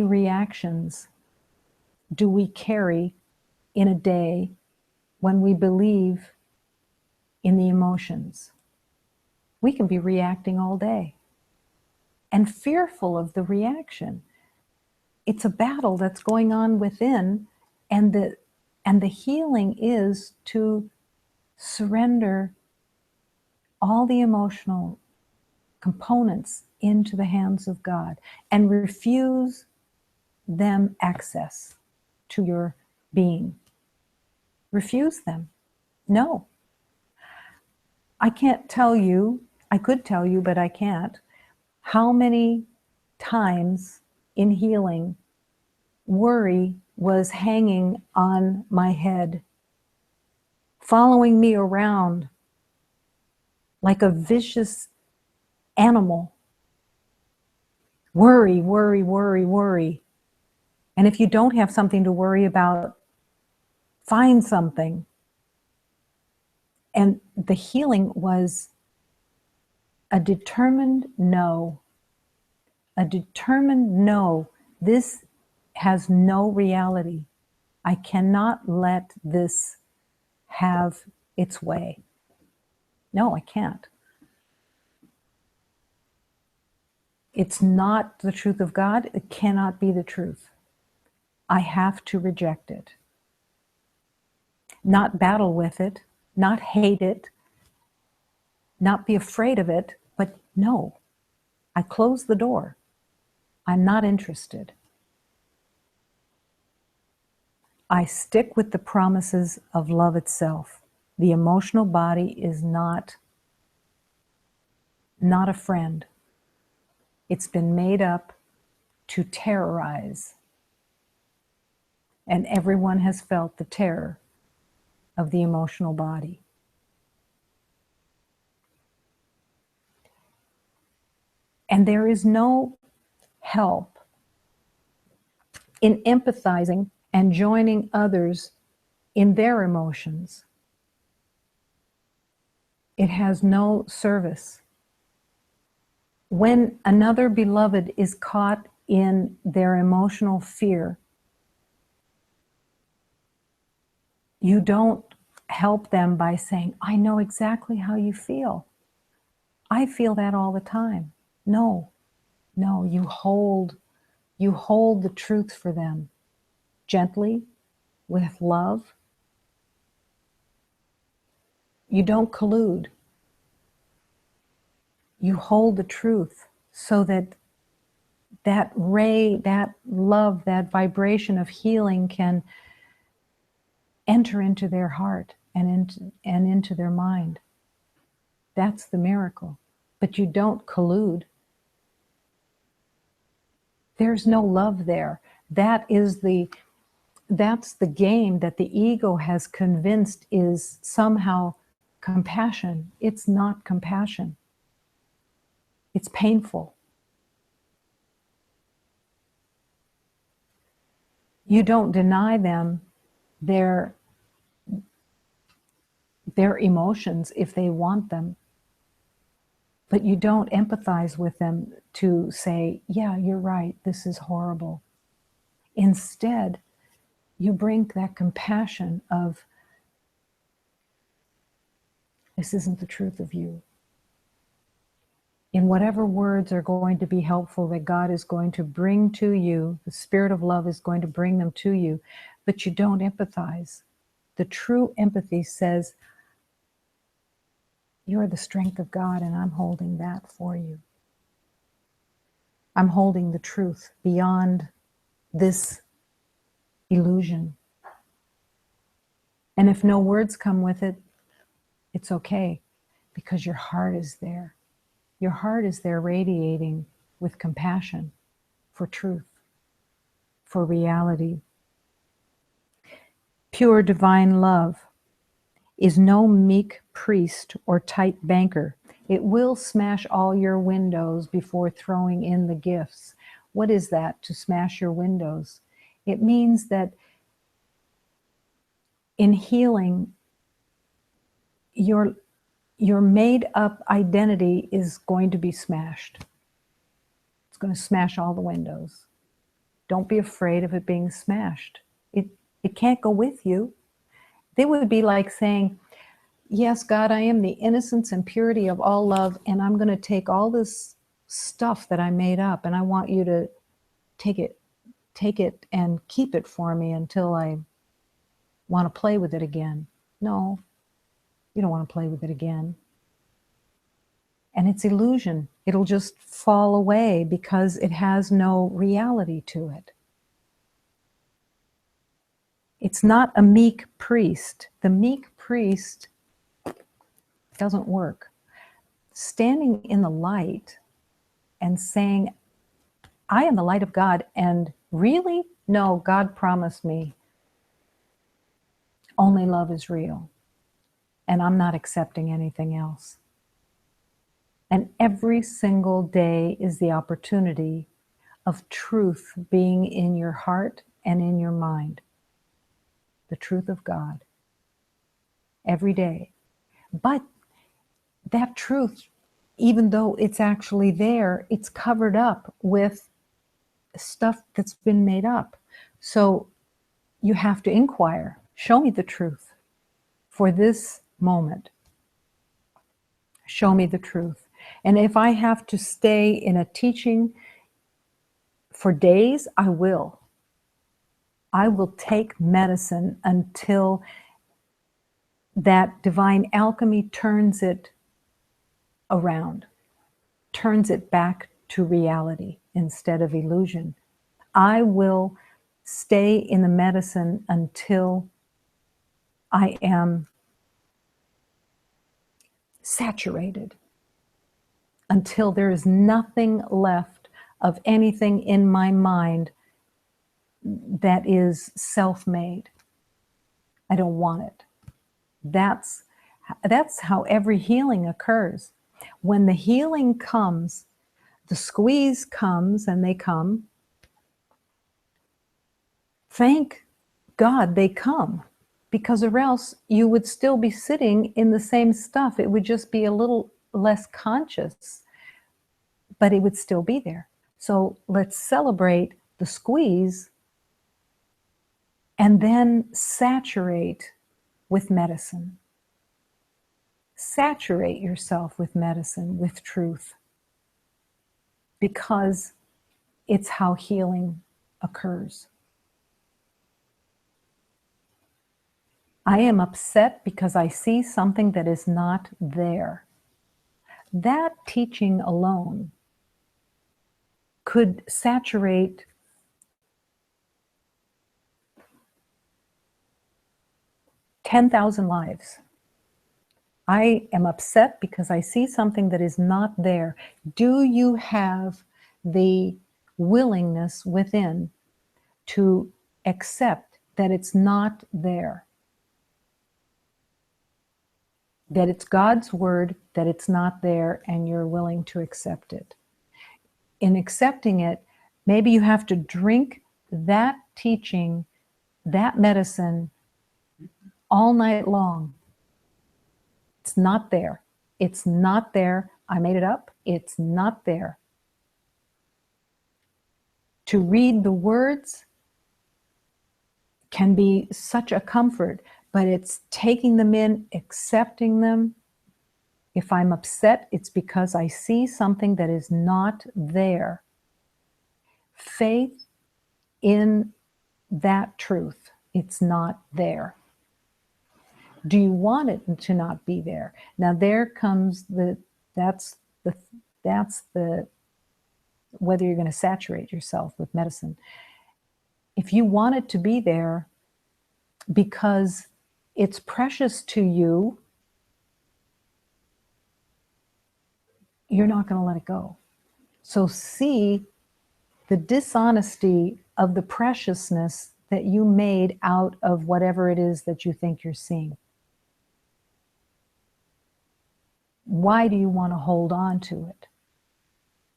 reactions do we carry in a day when we believe in the emotions? We can be reacting all day and fearful of the reaction. It's a battle that's going on within, and the healing is to surrender all the emotional components into the hands of God and refuse them access to your being. Refuse them. No. I can't tell you, I could tell you, but I can't, how many times in healing worry was hanging on my head, following me around like a vicious animal. Worry, worry, worry, worry. And if you don't have something to worry about, find something. And the healing was a determined no. A determined no. This has no reality. I cannot let this have its way. No, I can't. It's not the truth of God. It cannot be the truth. I have to reject it. Not battle with it, not hate it, not be afraid of it, but no. I close the door. I'm not interested. I stick with the promises of love itself. The emotional body is not a friend. It's been made up to terrorize. And everyone has felt the terror of the emotional body. And there is no help in empathizing and joining others in their emotions. It has no service. When another beloved is caught in their emotional fear, you don't help them by saying, I know exactly how you feel. I feel that all the time. No, you hold the truth for them gently, with love. You don't collude. You hold the truth so that that ray, that love, that vibration of healing can enter into their heart and into their mind. That's the miracle. But you don't collude. There's no love there. That's the game that the ego has convinced is somehow compassion. It's not compassion. It's painful. You don't deny them their emotions if they want them, but you don't empathize with them to say, yeah, you're right, this is horrible. Instead, you bring that compassion of, this isn't the truth of you. In whatever words are going to be helpful that God is going to bring to you, the Spirit of love is going to bring them to you, but you don't empathize. The true empathy says, you're the strength of God and I'm holding that for you. I'm holding the truth beyond this illusion. And if no words come with it, it's okay, because your heart is there. Your heart is there radiating with compassion for truth, for reality. Pure divine love is no meek priest or tight banker. It will smash all your windows before throwing in the gifts. What is that, to smash your windows? It means that in healing, your made up identity is going to be smashed. It's going to smash all the windows. Don't be afraid of it being smashed. It can't go with you. It would be like saying, yes, God, I am the innocence and purity of all love, and I'm going to take all this stuff that I made up, and I want you to take it and keep it for me until I want to play with it again. No, you don't want to play with it again. And it's illusion. It'll just fall away because it has no reality to it. It's not a meek priest. The meek priest doesn't work. Standing in the light and saying, I am the light of God, and really? No, God promised me only love is real, and I'm not accepting anything else. And every single day is the opportunity of truth being in your heart and in your mind. The truth of God. Every day. But that truth, even though it's actually there, it's covered up with stuff that's been made up. So you have to inquire. Show me the truth for this moment. Show me the truth. And if I have to stay in a teaching for days, I will. I will take medicine until that divine alchemy turns it around, turns it back to reality instead of illusion. I will stay in the medicine until I am saturated, until there is nothing left of anything in my mind that is self-made. I don't want it. That's how every healing occurs. When the healing comes, the squeeze comes, and they come. Thank God they come, because or else you would still be sitting in the same stuff. It would just be a little less conscious, but it would still be there. So let's celebrate the squeeze and then saturate with medicine. Saturate yourself with medicine, with truth, because it's how healing occurs. I am upset because I see something that is not there. That teaching alone could saturate 10,000 lives. I am upset because I see something that is not there. Do you have the willingness within to accept that it's not there? That it's God's word, that it's not there, and you're willing to accept it. In accepting it, maybe you have to drink that teaching, that medicine, all night long. It's not there. It's not there. I made it up. It's not there. To read the words can be such a comfort, but it's taking them in, accepting them. If I'm upset, it's because I see something that is not there. Faith in that truth. It's not there. Do you want it to not be there? Now there comes that's the whether you're going to saturate yourself with medicine. If you want it to be there because it's precious to you, you're not going to let it go. So see the dishonesty of the preciousness that you made out of whatever it is that you think you're seeing. Why do you want to hold on to it?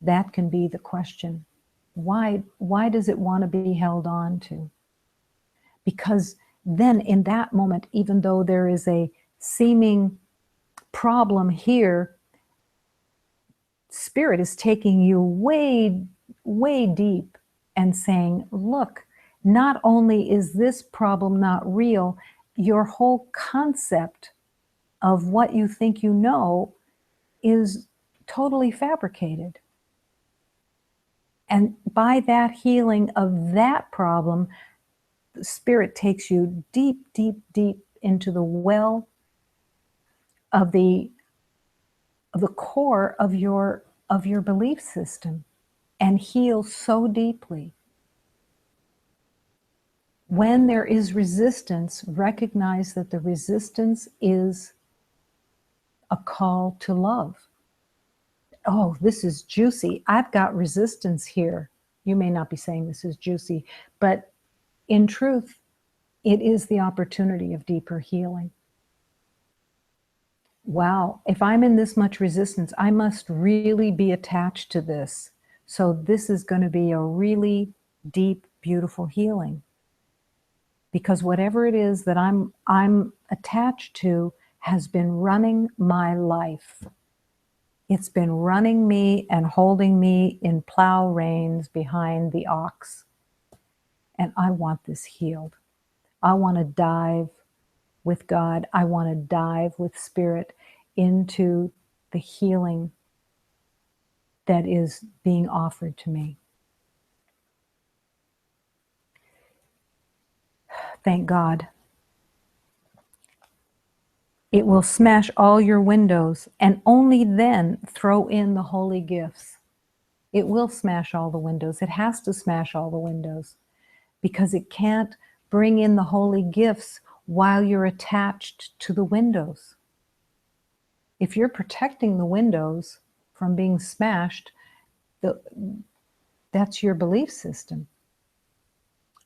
That can be the question. Why does it want to be held on to? Because then in that moment, even though there is a seeming problem here, Spirit is taking you way, way deep and saying, look, not only is this problem not real, your whole concept of what you think you know is totally fabricated. And by that healing of that problem, the Spirit takes you deep, deep, deep into the well of the core of your belief system and heals so deeply. When there is resistance, recognize that the resistance is a call to love. Oh, this is juicy. I've got resistance here. You may not be saying this is juicy, but in truth, it is the opportunity of deeper healing. Wow, if I'm in this much resistance, I must really be attached to this. So this is going to be a really deep, beautiful healing. Because whatever it is that I'm attached to has been running my life. It's been running me and holding me in plow reins behind the ox. And I want this healed. I want to dive with God. I want to dive with Spirit into the healing that is being offered to me. Thank God. It will smash all your windows and only then throw in the holy gifts. It will smash all the windows. It has to smash all the windows because it can't bring in the holy gifts while you're attached to the windows. If you're protecting the windows from being smashed, that's your belief system.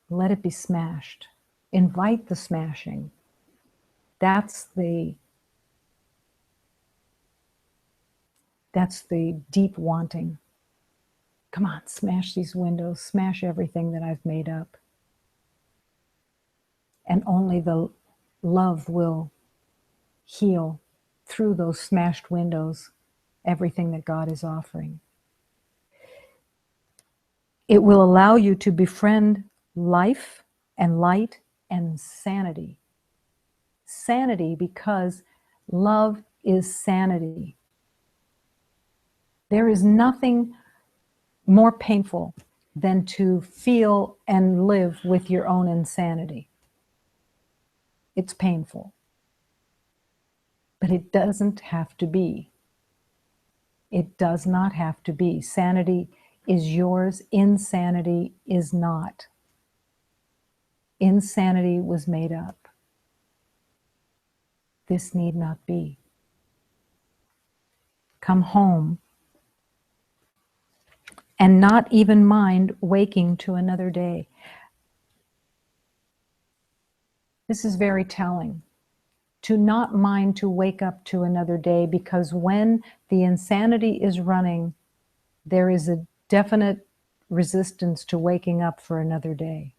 Let it be smashed. Invite the smashing. That's the deep wanting. Come on, smash these windows, smash everything that I've made up. And only the love will heal through those smashed windows everything that God is offering. It will allow you to befriend life and light and sanity. Sanity, because love is sanity. There is nothing more painful than to feel and live with your own insanity. It's painful. But it doesn't have to be. It does not have to be. Sanity is yours. Insanity is not. Insanity was made up. This need not be. Come home and not even mind waking to another day. This is very telling. To not mind to wake up to another day, because when the insanity is running, there is a definite resistance to waking up for another day.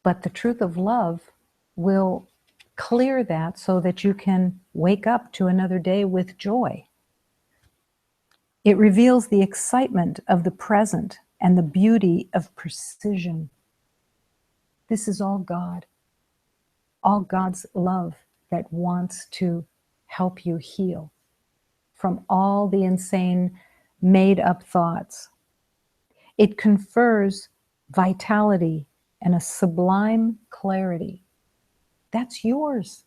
But the truth of love will clear that so that you can wake up to another day with joy. It reveals the excitement of the present and the beauty of precision. This is all God. All God's love that wants to help you heal from all the insane made-up thoughts. It confers vitality and a sublime clarity. That's yours.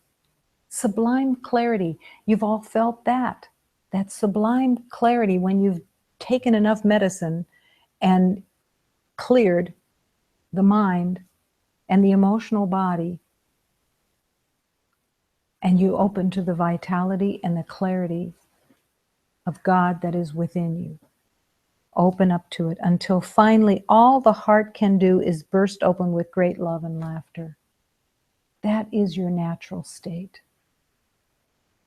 Sublime clarity. You've all felt that. That sublime clarity when you've taken enough medicine and cleared the mind and the emotional body And you open to the vitality and the clarity of God that is within you. Open up to it until finally all the heart can do is burst open with great love and laughter. That is your natural state.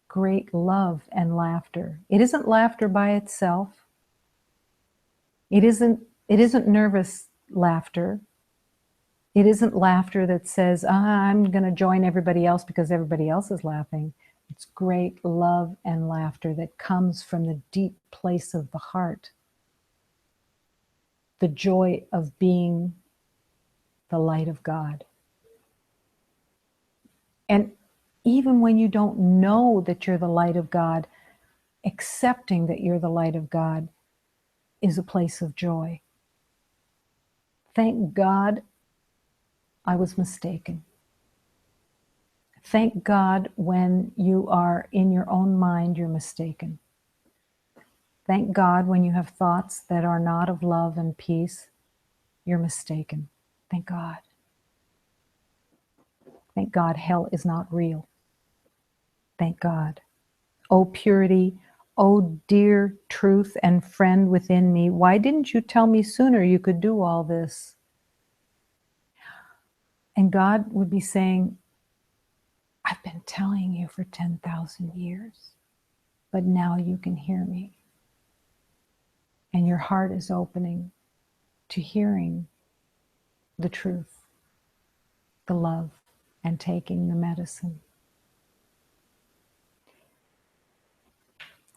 Great love and laughter. It isn't laughter by itself. It isn't nervous laughter. It isn't laughter that says, I'm going to join everybody else because everybody else is laughing. It's great love and laughter that comes from the deep place of the heart. The joy of being the light of God. And even when you don't know that you're the light of God, accepting that you're the light of God is a place of joy. Thank God I was mistaken. Thank God when you are in your own mind, you're mistaken. Thank God when you have thoughts that are not of love and peace, you're mistaken. Thank God. Thank God hell is not real. Thank God. Oh purity, oh dear truth and friend within me, why didn't you tell me sooner you could do all this? And God would be saying, I've been telling you for 10,000 years, but now you can hear me. And your heart is opening to hearing the truth, the love, and taking the medicine.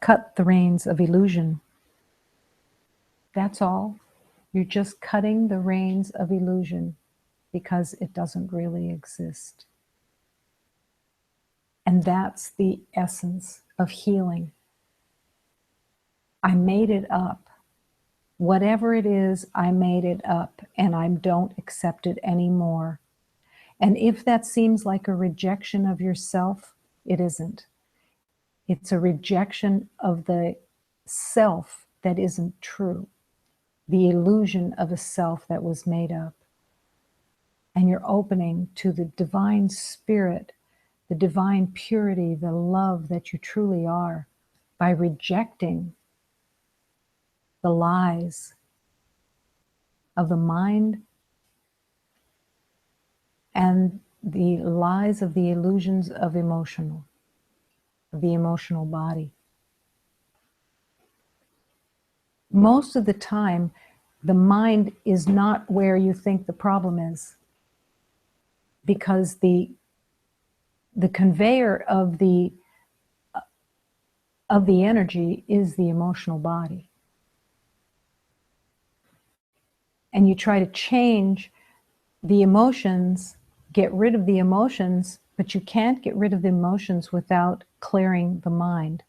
Cut the reins of illusion. That's all. You're just cutting the reins of illusion because it doesn't really exist. And that's the essence of healing. I made it up. Whatever it is, I made it up, and I don't accept it anymore. And if that seems like a rejection of yourself, it isn't. It's a rejection of the self that isn't true, the illusion of a self that was made up. And you're opening to the divine spirit, the divine purity, the love that you truly are by rejecting the lies of the mind and the lies of the illusions of the emotional body. Most of the time, the mind is not where you think the problem is, because the conveyor of the energy is the emotional body. And you try to change the emotions, get rid of the emotions, but you can't get rid of the emotions without clearing the mind.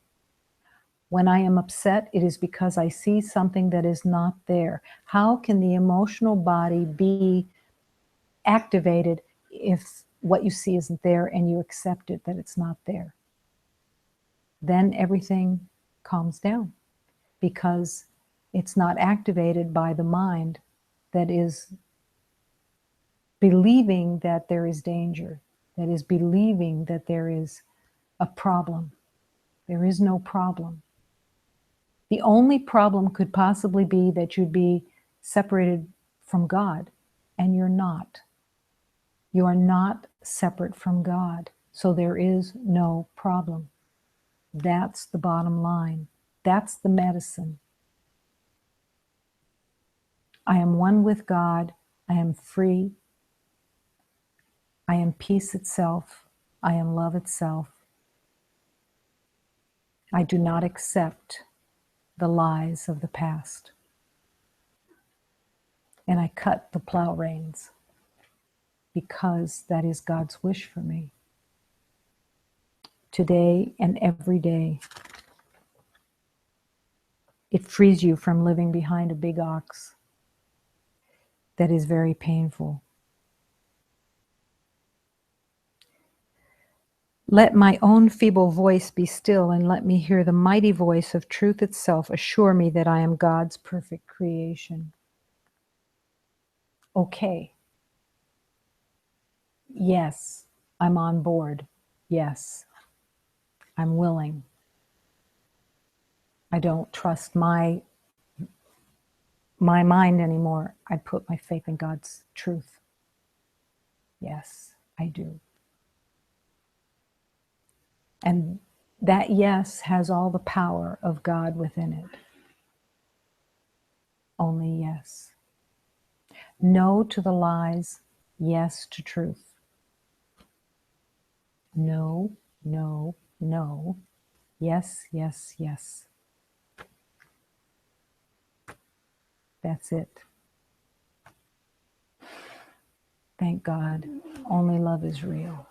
When I am upset, it is because I see something that is not there. How can the emotional body be activated if what you see isn't there and you accept it that it's not there? Then everything calms down because it's not activated by the mind that is believing that there is danger, that is believing that there is a problem. There is no problem. The only problem could possibly be that you'd be separated from God, and you're not. You are not separate from God, so there is no problem. That's the bottom line. That's the medicine. I am one with God. I am free. I am peace itself. I am love itself. I do not accept the lies of the past. And I cut the plow reins because that is God's wish for me. Today and every day. It frees you from living behind a big ox that is very painful. Let my own feeble voice be still, and let me hear the mighty voice of truth itself assure me that I am God's perfect creation. Okay. Yes, I'm on board. Yes, I'm willing. I don't trust my mind anymore. I put my faith in God's truth. Yes, I do. And that yes has all the power of God within it. Only yes. No to the lies, yes to truth. No, no, no. Yes, yes, yes. That's it. Thank God. Only love is real.